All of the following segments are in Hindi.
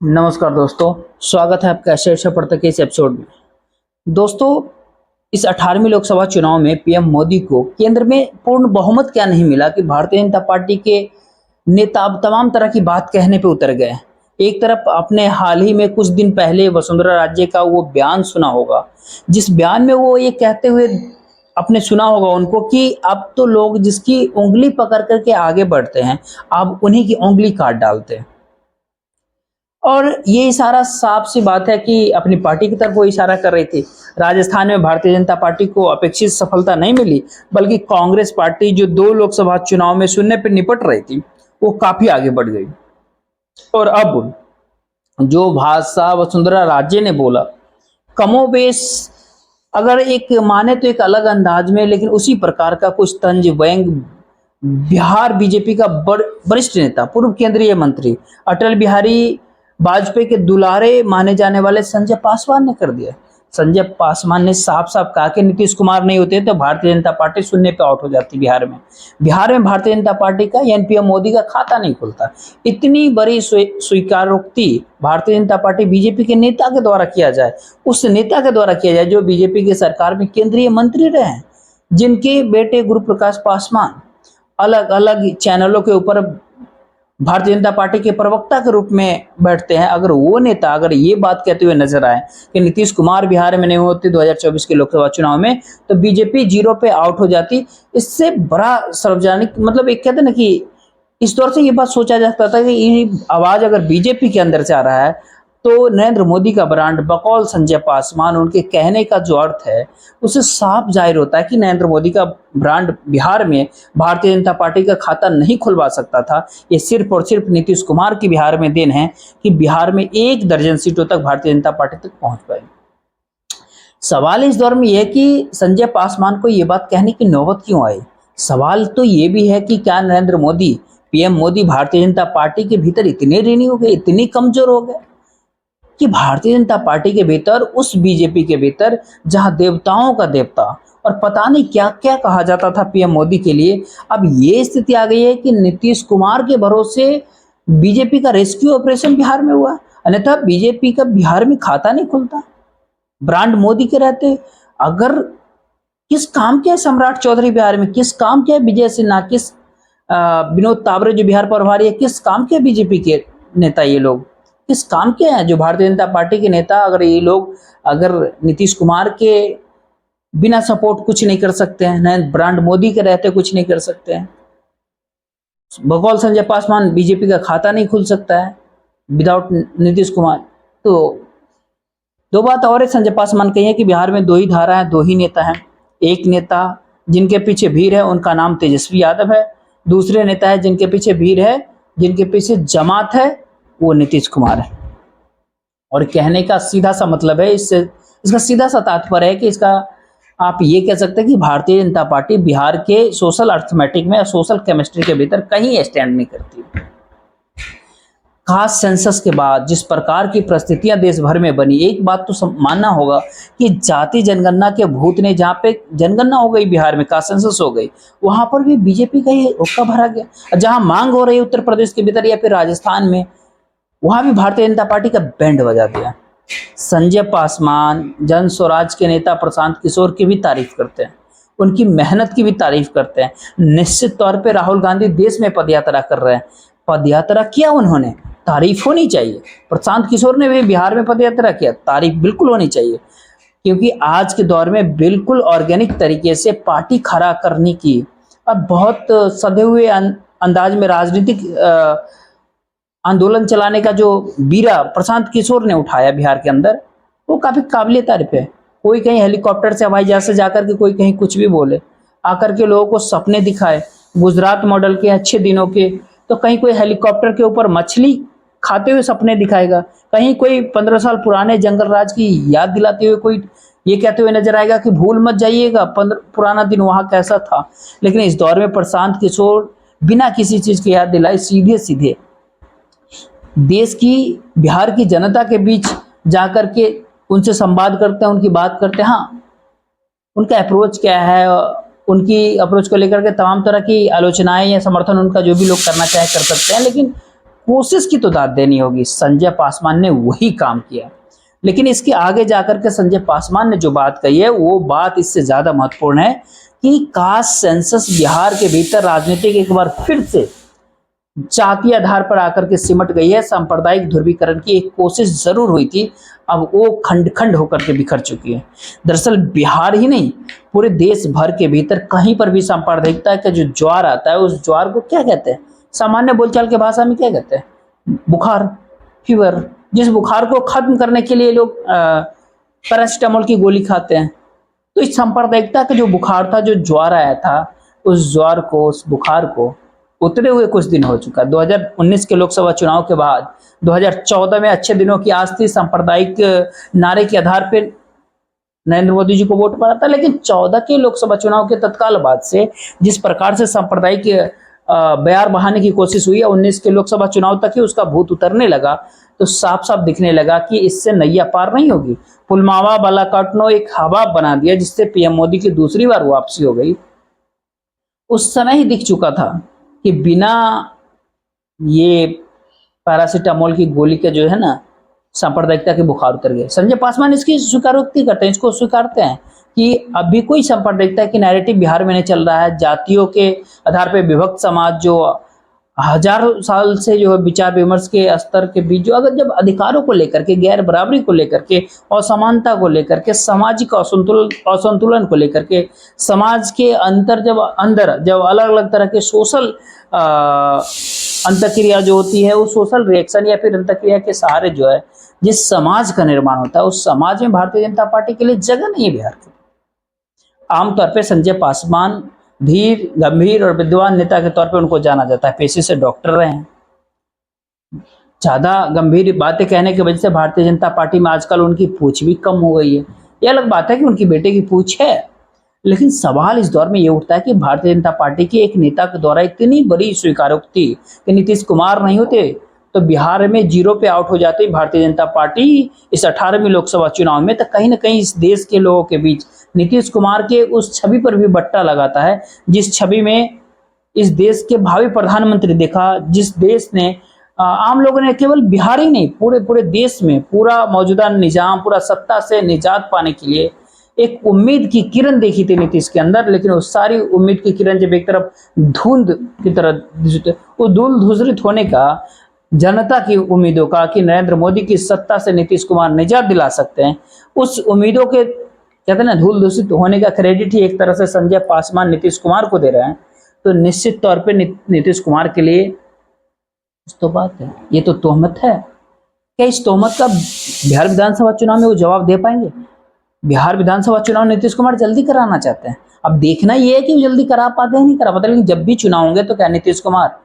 नमस्कार दोस्तों, स्वागत है आपका शीर्ष पड़ता के इस एपिसोड में। दोस्तों, इस 18वीं लोकसभा चुनाव में पीएम मोदी को केंद्र में पूर्ण बहुमत क्या नहीं मिला कि भारतीय जनता पार्टी के नेता अब तमाम तरह की बात कहने पे उतर गए। एक तरफ आपने हाल ही में कुछ दिन पहले वसुंधरा राजे का वो बयान सुना होगा, जिस बयान में वो ये कहते हुए आपने सुना होगा उनको कि अब तो लोग जिसकी उंगली पकड़ करके आगे बढ़ते हैं, अब उन्हीं की उंगली काट डालते हैं। और ये इशारा साफ सी बात है कि अपनी पार्टी की तरफ वो इशारा कर रही थी। राजस्थान में भारतीय जनता पार्टी को अपेक्षित सफलता नहीं मिली, बल्कि कांग्रेस पार्टी जो 2 लोकसभा चुनाव में शून्य पे निपट रही थी, वो काफी आगे बढ़ गई। और अब जो भाषा वसुंधरा राजे ने बोला, कमोबेश अगर एक माने तो एक अलग अंदाज में, लेकिन उसी प्रकार का कुछ तंज व्यंग बिहार बीजेपी का वरिष्ठ नेता, पूर्व केंद्रीय मंत्री अटल बिहारी वाजपेयी के दुलारे माने जाने वाले संजय पासवान ने कर दिया। संजय पासवान ने साफ साफ कहा कि नीतीश कुमार नहीं होते तो भारतीय जनता पार्टी शून्य पे आउट हो जाती। बिहार में भारतीय जनता पार्टी का यानी पीएम मोदी का खाता नहीं खुलता। इतनी बड़ी स्वीकारोक्ति भारतीय जनता पार्टी बीजेपी के नेता के द्वारा किया जाए, उस नेता के द्वारा किया जाए जो बीजेपी की सरकार में केंद्रीय मंत्री रहे हैं, जिनके बेटे गुरु प्रकाश पासवान अलग अलग चैनलों के ऊपर भारतीय जनता पार्टी के प्रवक्ता के रूप में बैठते हैं। अगर वो नेता अगर ये बात कहते हुए नजर आए कि नीतीश कुमार बिहार में नहीं होते 2024 के लोकसभा चुनाव में, तो बीजेपी 0 पे आउट हो जाती। इससे बड़ा सार्वजनिक मतलब एक कहते हैं ना कि इस तौर से ये बात सोचा जा सकता था कि ये आवाज अगर बीजेपी के अंदर से आ रहा है तो नरेंद्र मोदी का ब्रांड बकौल संजय पासवान, उनके कहने का जो अर्थ है उससे साफ जाहिर होता है कि नरेंद्र मोदी का ब्रांड बिहार में भारतीय जनता पार्टी का खाता नहीं खुलवा सकता था। ये सिर्फ और सिर्फ नीतीश कुमार की बिहार में देन है कि बिहार में 1 दर्जन सीटों तक भारतीय जनता पार्टी तक पहुंच पाई। सवाल इस दौर में यह है कि संजय पासवान को यह बात कहने की नौबत क्यों आई। सवाल तो ये भी है कि क्या नरेंद्र मोदी, पीएम मोदी भारतीय जनता पार्टी के भीतर इतने ऋणी हो गए, इतने कमजोर हो गए कि भारतीय जनता पार्टी के भीतर, उस बीजेपी के भीतर जहां देवताओं का देवता और पता नहीं क्या क्या कहा जाता था पीएम मोदी के लिए, अब ये स्थिति आ गई है कि नीतीश कुमार के भरोसे बीजेपी का रेस्क्यू ऑपरेशन बिहार में हुआ। अन्यथा बीजेपी का बिहार में खाता नहीं खुलता ब्रांड मोदी के रहते। अगर किस काम के है सम्राट चौधरी बिहार में, किस काम के है विजय सिन्हा, किस विनोद तावरे जो बिहार प्रभारी है, किस काम के बीजेपी के नेता, ये लोग किस काम के हैं जो भारतीय जनता पार्टी के नेता। अगर ये लोग अगर नीतीश कुमार के बिना सपोर्ट कुछ नहीं कर सकते हैं, न ब्रांड मोदी के रहते कुछ नहीं कर सकते हैं, बकौल संजय पासवान बीजेपी का खाता नहीं खुल सकता है विदाउट नीतीश कुमार। तो दो बात और है संजय पासवान कही है कि बिहार में 2 ही धारा है, 2 ही नेता हैं। एक नेता जिनके पीछे भीड़ है, उनका नाम तेजस्वी यादव है। दूसरे नेता है जिनके पीछे भीड़ है, जिनके पीछे जमात है, वो नीतीश कुमार है। और कहने का सीधा सा मतलब है, इससे इसका सीधा सा तात्पर्य है कि इसका आप ये कह सकते हैं कि भारतीय जनता पार्टी बिहार के सोशल अर्थमेटिक में, सोशल केमिस्ट्री के भीतर कहीं स्टैंड नहीं करती। खास सेंसस के बाद जिस प्रकार की परिस्थितियां देश भर में बनी, एक बात तो मानना होगा कि जाति जनगणना के भूत ने, जहाँ पे जनगणना हो गई बिहार में, कास्ट सेंसस हो गई, वहां पर भी बीजेपी का ही हुक्का भरा गया। जहां मांग हो रही है उत्तर प्रदेश के भीतर या फिर राजस्थान में, वहां भी भारतीय जनता पार्टी का बैंड बजा दिया। संजय पासवान जन स्वराज के नेता प्रशांत किशोर की भी तारीफ करते हैं, उनकी मेहनत की भी तारीफ करते हैं। निश्चित तौर पे राहुल गांधी देश में पदयात्रा कर रहे हैं, पदयात्रा किया उन्होंने, तारीफ होनी चाहिए। प्रशांत किशोर ने भी बिहार में पदयात्रा किया, तारीफ बिल्कुल होनी चाहिए, क्योंकि आज के दौर में बिल्कुल ऑर्गेनिक तरीके से पार्टी खड़ा करने की, अब बहुत सधे हुए अंदाज में राजनीतिक आंदोलन चलाने का जो बीरा प्रशांत किशोर ने उठाया बिहार के अंदर, वो काफी काबिले तारीफ है। कोई कहीं हेलीकॉप्टर से, हवाई जहाज से जाकर के कोई कहीं कुछ भी बोले, आकर के लोगों को सपने दिखाए गुजरात मॉडल के अच्छे दिनों के, तो कहीं कोई हेलीकॉप्टर के ऊपर मछली खाते हुए सपने दिखाएगा, कहीं कोई 15 साल पुराने जंगल राज की याद दिलाते हुए कोई ये कहते हुए नजर आएगा कि भूल मत जाइएगा पुराना दिन वहां कैसा था। लेकिन इस दौर में प्रशांत किशोर बिना किसी चीज की याद दिलाए सीधे सीधे देश की, बिहार की जनता के बीच जाकर के उनसे संवाद करते हैं, उनकी बात करते हैं। हाँ, उनका अप्रोच क्या है, उनकी अप्रोच को लेकर के तमाम तरह की आलोचनाएं या समर्थन उनका जो भी लोग करना चाहे कर सकते हैं, लेकिन कोशिश की तो दाद देनी होगी। संजय पासवान ने वही काम किया। लेकिन इसके आगे जाकर के संजय पासवान ने जो बात कही है वो बात इससे ज्यादा महत्वपूर्ण है कि कास्ट सेंसस बिहार के भीतर राजनीतिक एक बार फिर से जातीय आधार पर आकर के सिमट गई है। सांप्रदायिक ध्रुवीकरण की एक कोशिश जरूर हुई थी, अब वो खंड खंड होकर के बिखर चुकी है। दरअसल बिहार ही नहीं, पूरे देश भर के भीतर कहीं पर भी सांप्रदायिकता का जो ज्वार आता है उस ज्वार को क्या कहते हैं, सामान्य बोलचाल की भाषा में क्या कहते हैं, बुखार, फीवर। जिस बुखार को खत्म करने के लिए लोग पैरासिटामोल की गोली खाते हैं, तो इस सांप्रदायिकता का जो बुखार था, जो ज्वार आया था, उस ज्वार को, उस बुखार को उतरे हुए कुछ दिन हो चुका। 2019 के लोकसभा चुनाव के बाद 2014 में अच्छे दिनों की आज थी, सांप्रदायिक नारे के आधार पर नरेंद्र मोदी जी को वोट पड़ा था। लेकिन 14 के लोकसभा चुनाव के तत्काल बाद से जिस प्रकार से सांप्रदायिक बयार बहाने की कोशिश हुई है, 19 के लोकसभा चुनाव तक ही उसका भूत उतरने लगा, तो साफ साफ दिखने लगा कि इससे नैया पार नहीं होगी। पुलवामा बालाकोट ने एक हवा बना दिया जिससे पीएम मोदी की दूसरी बार वापसी हो गई। उस समय ही दिख चुका था कि बिना ये पैरासिटामोल की गोली के जो है ना, सांप्रदायिकता के बुखार उतर गए। संजय पासवान इसकी स्वीकारोक्ति करते हैं, इसको स्वीकारते हैं कि अभी कोई सांप्रदायिकता की नैरेटिव बिहार में नहीं चल रहा है। जातियों के आधार पर विभक्त समाज जो हजारों साल से जो है विचार विमर्श के स्तर के बीच जो अगर जब अधिकारों को लेकर के, गैर बराबरी को लेकर के, असमानता को लेकर के, सामाजिक असंतुलन को लेकर के, समाज के अंदर जब अलग अलग तरह के सोशल अंतक्रिया जो होती है, वो सोशल रिएक्शन या फिर अंतक्रिया के सहारे जो है जिस समाज का निर्माण होता है, उस समाज में भारतीय जनता पार्टी के लिए जगह नहीं है बिहार की। आमतौर पर संजय पासवान धीर, गंभीर और विद्वान नेता के तौर पर उनको जाना जाता है। पेशे से डॉक्टर रहे हैं। ज्यादा गंभीर बातें कहने की वजह से भारतीय जनता पार्टी में आजकल उनकी पूछ भी कम हो गई है। ये अलग बात है कि उनकी बेटे की पूछ है, लेकिन सवाल इस दौर में ये उठता है कि भारतीय जनता पार्टी के एक नेता के द्वारा इतनी बड़ी स्वीकारोक्ति कि नीतीश कुमार नहीं होते तो बिहार में जीरो पे आउट हो जाती भारतीय जनता पार्टी इस 18वीं लोकसभा चुनाव में, तो कहीं ना कहीं इस देश के लोगों के बीच नीतीश कुमार के उस छवि पर भी बट्टा लगाता है, जिस छवि में इस देश के भावी प्रधानमंत्री देखा, जिस देश ने आम लोगों ने केवल बिहार ही नहीं पूरे देश में पूरा मौजूदा निजाम, पूरा सत्ता से निजात पाने के लिए एक उम्मीद की किरण देखी थी नीतीश के अंदर। लेकिन वो सारी उम्मीद की किरण जब एक तरफ धुंध की तरह, वो धूल धूसरित होने का, जनता की उम्मीदों का कि नरेंद्र मोदी की सत्ता से नीतीश कुमार निजात दिला सकते हैं, उस उम्मीदों के कहते हैं ना धूल दूषित होने का क्रेडिट ही एक तरह से संजय पासवान नीतीश कुमार को दे रहे हैं। तो निश्चित तौर पे नीतीश कुमार के लिए तो बात है, ये तो तोहमत है। क्या इस तोहमत का बिहार विधानसभा चुनाव में वो जवाब दे पाएंगे? बिहार विधानसभा चुनाव नीतीश कुमार जल्दी कराना चाहते हैं। अब देखना ये है कि वो जल्दी करा पाते हैं नहीं करा पाते, लेकिन जब भी चुनाव होंगे तो क्या नीतीश कुमार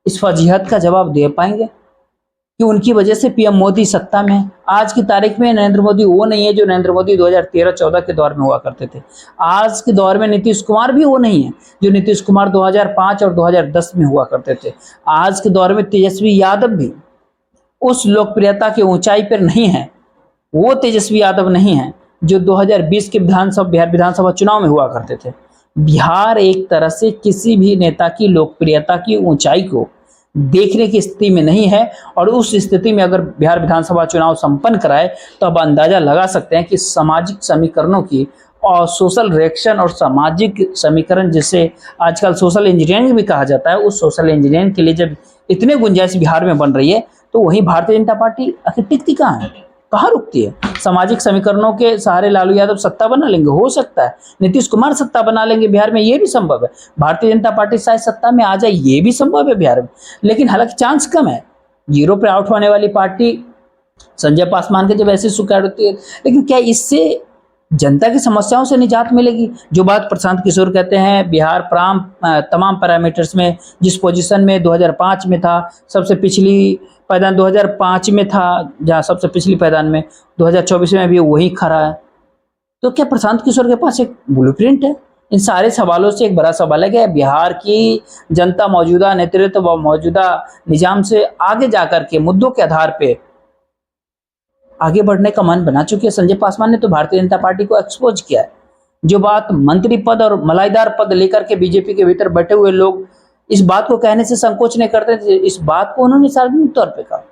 इस फजीहत का जवाब दे पाएंगे कि उनकी वजह से पीएम मोदी सत्ता में? आज की तारीख में नरेंद्र मोदी वो नहीं है जो नरेंद्र मोदी 2013-14 के दौर में हुआ करते थे। आज के दौर में नीतीश कुमार भी वो नहीं है जो नीतीश कुमार 2005 और 2010 में हुआ करते थे। आज के दौर में तेजस्वी यादव भी उस लोकप्रियता की ऊंचाई पर नहीं है, वो तेजस्वी यादव नहीं है जो 2020 के बिहार विधानसभा चुनाव में हुआ करते थे। बिहार एक तरह से किसी भी नेता की लोकप्रियता की ऊंचाई को देखने की स्थिति में नहीं है, और उस स्थिति में अगर बिहार विधानसभा चुनाव संपन्न कराए तो अब अंदाजा लगा सकते हैं कि सामाजिक समीकरणों की और सोशल रिएक्शन और सामाजिक समीकरण, जिसे आजकल सोशल इंजीनियरिंग भी कहा जाता है, उस सोशल इंजीनियरिंग के लिए जब इतने गुंजाइश बिहार में बन रही है तो वही भारतीय जनता पार्टी आखिर टिकती कहाँ है, कहाँ रुकती है? सामाजिक समीकरणों के सहारे लालू यादव सत्ता बना लेंगे, हो सकता है नीतीश कुमार सत्ता बना लेंगे बिहार में, ये भी संभव है। भारतीय जनता पार्टी शायद सत्ता में आ जाए, ये भी संभव है बिहार में, लेकिन हालांकि चांस कम है। जीरो पे आउट होने वाली पार्टी संजय पासवान के जब ऐसी स्वीकार होती है, लेकिन क्या इससे जनता की समस्याओं से निजात मिलेगी? जो बात प्रशांत किशोर कहते हैं, बिहार तमाम पैरामीटर्स में जिस पोजीशन में 2005 में था, सबसे पिछली पायदान 2005 में था, जहाँ सबसे पिछली पायदान में 2024 में भी वही खड़ा है, तो क्या प्रशांत किशोर के पास एक ब्लूप्रिंट है? इन सारे सवालों से एक बड़ा सवाल है कि बिहार की जनता मौजूदा नेतृत्व व मौजूदा निजाम से आगे जाकर के मुद्दों के आधार पे आगे बढ़ने का मन बना चुकी है। संजय पासवान ने तो भारतीय जनता पार्टी को एक्सपोज किया है। जो बात मंत्री पद और मलाईदार पद लेकर के बीजेपी के भीतर बैठे हुए लोग इस बात को कहने से संकोच नहीं करते थे। इस बात को उन्होंने सार्वजनिक तौर पे कहा।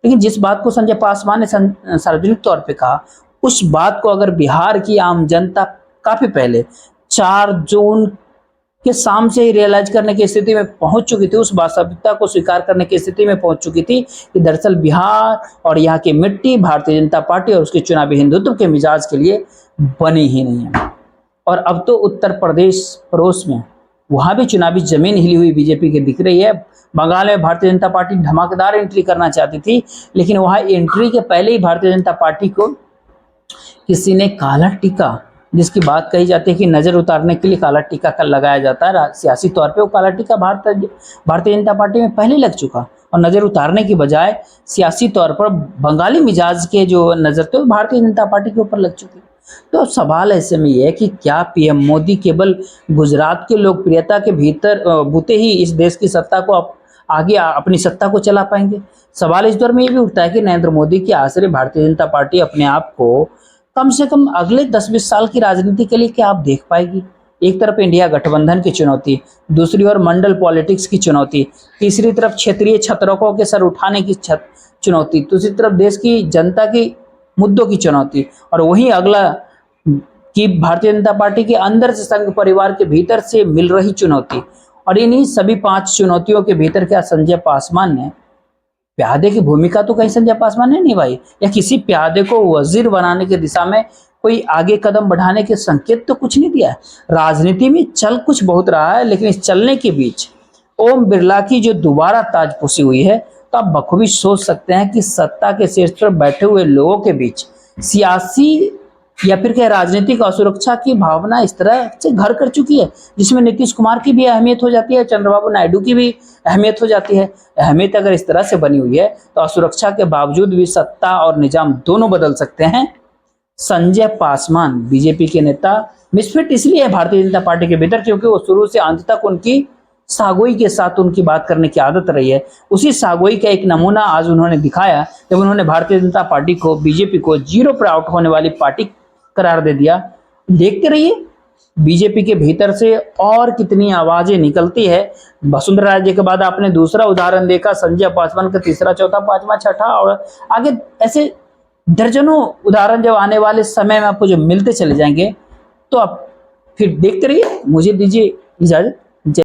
लेकिन जिस बात को संजय पासवान ने सार्वजनिक तौर पे कहा, उस बात को अगर बिहार की आम जनता काफी पहले 4 जून के शाम से ही रियलाइज करने की स्थिति में पहुंच चुकी थी, उस वास्तविकता को स्वीकार करने की स्थिति में पहुंच चुकी थी कि दरअसल बिहार और यहाँ की मिट्टी भारतीय जनता पार्टी और उसके चुनावी हिंदुत्व के मिजाज के लिए बनी ही नहीं है। और अब तो उत्तर प्रदेश पड़ोस में, वहां भी चुनावी जमीन हिली हुई बीजेपी की दिख रही है। बंगाल में भारतीय जनता पार्टी धमाकेदार एंट्री करना चाहती थी, लेकिन वहां एंट्री के पहले ही भारतीय जनता पार्टी को किसी ने काला टीका, जिसकी बात कही जाती है कि नजर उतारने के लिए काला टीका का लगाया जाता है सियासी तौर पे, वो काला टीका भारतीय जनता पार्टी में पहले लग चुका और नजर उतारने की बजाय सियासी तौर पर बंगाली मिजाज के जो नजर थे वो भारतीय जनता पार्टी के ऊपर लग चुके। तो सवाल ऐसे में ये है कि क्या पीएम मोदी केवल गुजरात की लोकप्रियता के भीतर बूते ही इस देश की सत्ता को आगे अपनी सत्ता को चला पाएंगे। सवाल इस दौर में ये भी उठता है कि नरेंद्र मोदी के आश्रय भारतीय जनता पार्टी अपने आप को कम से कम अगले 10-20 साल की राजनीति के लिए क्या आप देख पाएगी। एक तरफ इंडिया गठबंधन की चुनौती, दूसरी ओर मंडल पॉलिटिक्स की चुनौती, तीसरी तरफ क्षेत्रीय छतरकों के सर उठाने की चुनौती, दूसरी तरफ देश की जनता की मुद्दों की चुनौती, और वहीं अगला कि भारतीय जनता पार्टी के अंदर से संघ परिवार के भीतर से मिल रही चुनौती। और इन्हीं सभी 5 चुनौतियों के भीतर क्या संजय पासवान ने प्यादे की भूमिका तो कहीं संजय पासवान ने निभाई, या किसी प्यादे को वजीर बनाने की दिशा में कोई आगे कदम बढ़ाने के संकेत तो कुछ नहीं दिया है। राजनीति में चल कुछ बहुत रहा है, लेकिन इस चलने के बीच ओम बिरला की जो दोबारा ताजपोशी हुई है, तो आप बखूबी सोच सकते हैं कि सत्ता के शीर्ष पर बैठे हुए लोगों के बीच सियासी या फिर क्या राजनीतिक असुरक्षा की भावना इस तरह से घर कर चुकी है, जिसमें नीतीश कुमार की भी अहमियत हो जाती है, चंद्रबाबू नायडू की भी अहमियत हो जाती है। अहमियत अगर इस तरह से बनी हुई है तो असुरक्षा के बावजूद भी सत्ता और निजाम दोनों बदल सकते हैं। संजय पासवान बीजेपी के नेता मिसफिट इसलिए है भारतीय जनता पार्टी के भीतर क्योंकि वो शुरू से अंत तक उनकी सागोई के साथ उनकी बात करने की आदत रही है। उसी सागोई का एक नमूना आज उन्होंने दिखाया जब उन्होंने भारतीय जनता पार्टी को, बीजेपी को जीरो पर आउट होने वाली पार्टी करार दे दिया। देखते रहिए बीजेपी के भीतर से और कितनी आवाजें निकलती है। वसुंधरा राजे के बाद आपने दूसरा उदाहरण देखा, संजय पासवान का तीसरा, चौथा, पांचवा, छठा, और आगे ऐसे दर्जनों उदाहरण जब आने वाले समय में आपको जो मिलते चले जाएंगे, तो आप फिर देखते रहिए। मुझे दीजिए इजाजत।